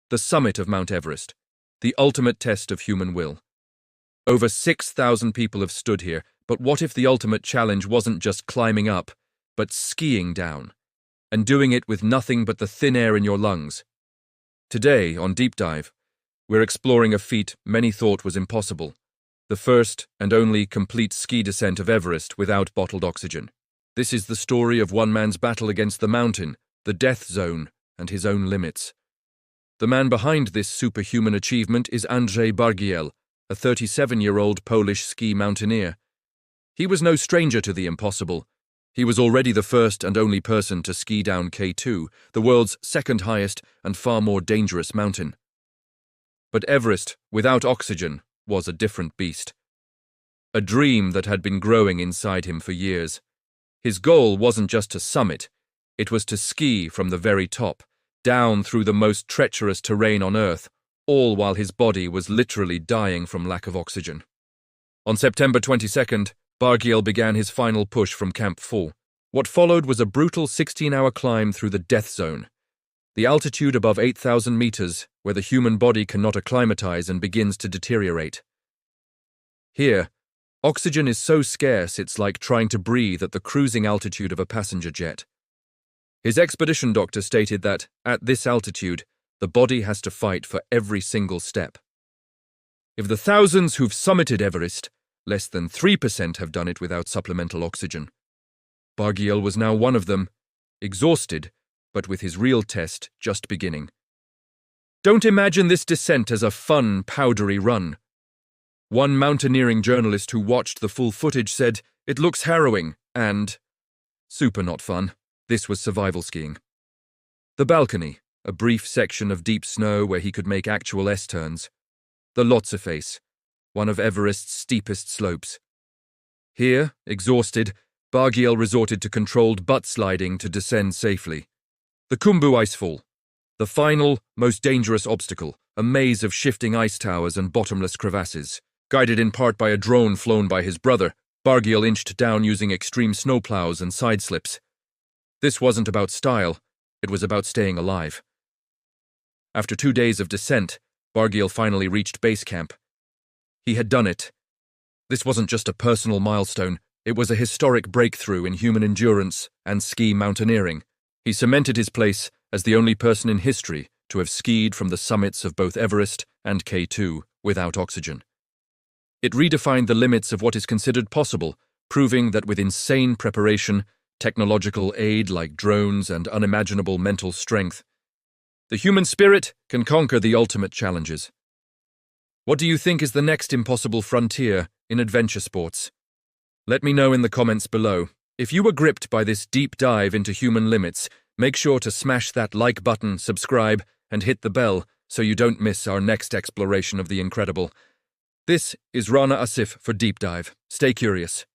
the summit of Mount Everest, the ultimate test of human will. Over 6,000 people have stood here, but what if the ultimate challenge wasn't just climbing up, but skiing down, and doing it with nothing but the thin air in your lungs? Today, on Deep Dive, we're exploring a feat many thought was impossible, the first and only complete ski descent of Everest without bottled oxygen. This is the story of one man's battle against the mountain, the death zone, and his own limits. The man behind this superhuman achievement is Andrzej Bargiel, a 37-year-old Polish ski mountaineer. He was no stranger to the impossible. He was already the first and only person to ski down K2, the world's second highest and far more dangerous mountain. But Everest, without oxygen, was a different beast. A dream that had been growing inside him for years. His goal wasn't just to summit, it was to ski from the very top, down through the most treacherous terrain on Earth, all while his body was literally dying from lack of oxygen. On September 22nd, Bargiel began his final push from Camp 4. What followed was a brutal 16-hour climb through the death zone, the altitude above 8,000 meters, where the human body cannot acclimatize and begins to deteriorate. Here, oxygen is so scarce it's like trying to breathe at the cruising altitude of a passenger jet. His expedition doctor stated that, at this altitude, the body has to fight for every single step. If the thousands who've summited Everest, less than 3% have done it without supplemental oxygen. Bargiel was now one of them, exhausted, but with his real test just beginning. Don't imagine this descent as a fun, powdery run. One mountaineering journalist who watched the full footage said, "It looks harrowing," and super not fun. This was survival skiing. The balcony, a brief section of deep snow where he could make actual S-turns. The Lhotse Face, one of Everest's steepest slopes. Here, exhausted, Bargiel resorted to controlled butt sliding to descend safely. The Khumbu Icefall, the final, most dangerous obstacle, a maze of shifting ice towers and bottomless crevasses. Guided in part by a drone flown by his brother, Bargiel inched down using extreme snowplows and side slips. This wasn't about style, it was about staying alive. After 2 days of descent, Bargiel finally reached base camp. He had done it. This wasn't just a personal milestone, it was a historic breakthrough in human endurance and ski mountaineering. He cemented his place as the only person in history to have skied from the summits of both Everest and K2 without oxygen. It redefined the limits of what is considered possible, proving that with insane preparation, technological aid like drones, and unimaginable mental strength, the human spirit can conquer the ultimate challenges. What do you think is the next impossible frontier in adventure sports? Let me know in the comments below. If you were gripped by this deep dive into human limits, make sure to smash that like button, subscribe, and hit the bell so you don't miss our next exploration of the incredible. This is Rana Asif for Deep Dive. Stay curious.